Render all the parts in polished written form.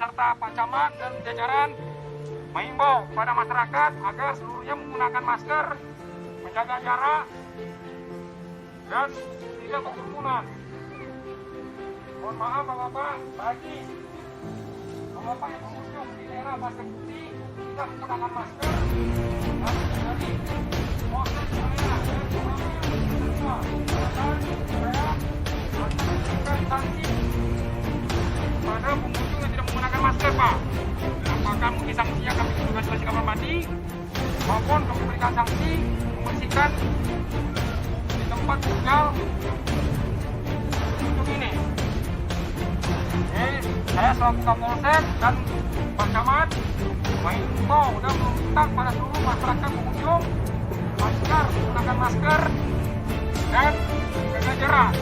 beserta Pak Camat dan jajaran mengimbau kepada masyarakat agar seluruhnya menggunakan masker, menjaga jarak, dan tidak berkerumunan. Mohon maaf Bapak-Bapak, bagi Bapak yang mengunjung di daerah Pasir Putih tidak menggunakan masker, dan terjadi proses saya dan semua saya akan sanksi pada pengunjung yang tidak menggunakan masker, Pak. Apakah mungkin sanksinya kami tugas bersih kamar mandi, maupun kami berikan sanksi membersihkan di tempat tinggal pengunjung ini. Saya selaku Kapolsek dan Pak Camat mengimbau dan meminta kepada seluruh masyarakat pengunjung agar menggunakan masker dan jaga jarak,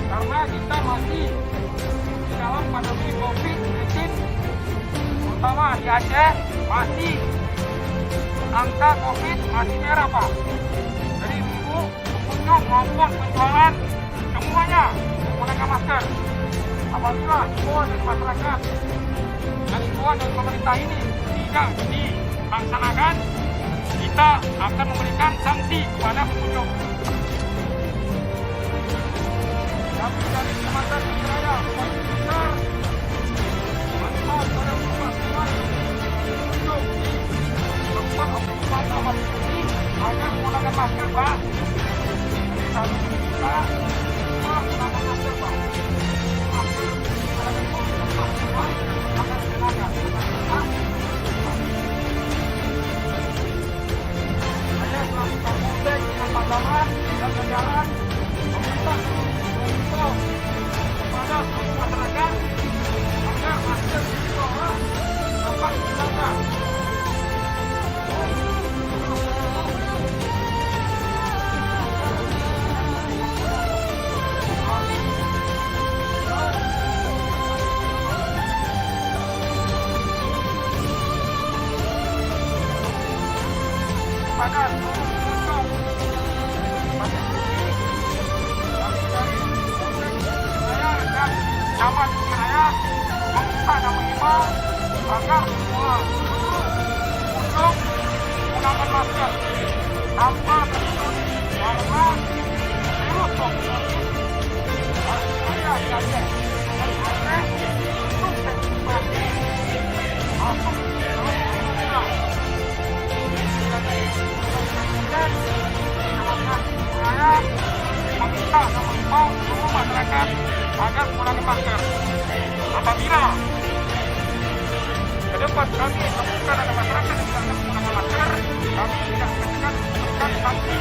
karena kita masih di dalam pandemi COVID-19, terutama di Aceh masih angka COVID masih merah, Pak. Jadi ibu pengunjung maupun penjualan semuanya menggunakan masker. Apabila himbauan dari masyarakat dan himbauan dari pemerintah ini tidak dilaksanakan, kita akan memberikan sanksi kepada pengunjung. Kami dari Kecamatan Raya Bukit Besar mengimbau kepada semua pengunjung di tempat objek wisata Bukit Putih agar menggunakan masker, Pak. Jadi satu kita menggunakan masker, Pak. Saya selaku Kapolsek dengan Pak Camat dan jajaran meminta kepada seluruh masyarakat agar masker di bawah dapat digunakan. Pada seluruh pengunjung Pasir Putih, kami dari Polsek Raya dan Camat Raya meminta dan mengimbau agar semua pengunjung menggunakan masker tanpa terkecuali, karena virus COVID-19 ada di Aceh dan Aceh itu terinfeksi masuk ke dalam Indonesia. Dan saya meminta dan mengimbau seluruh masyarakat agar menggunakan masker. Apabila ke depan kami menemukan ada masyarakat yang tidak menggunakan masker, kami tidak akan memberikan sanksi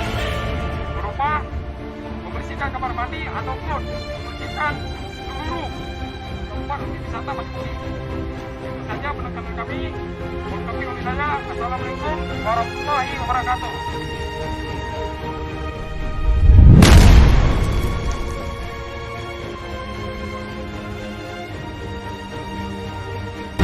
berupa membersihkan kamar mandi ataupun membersihkan seluruh tempat objek wisata Bukit Putih. Itu saja penekanan kami. Untuk kami dari saya, Assalamualaikum warahmatullahi wabarakatuh.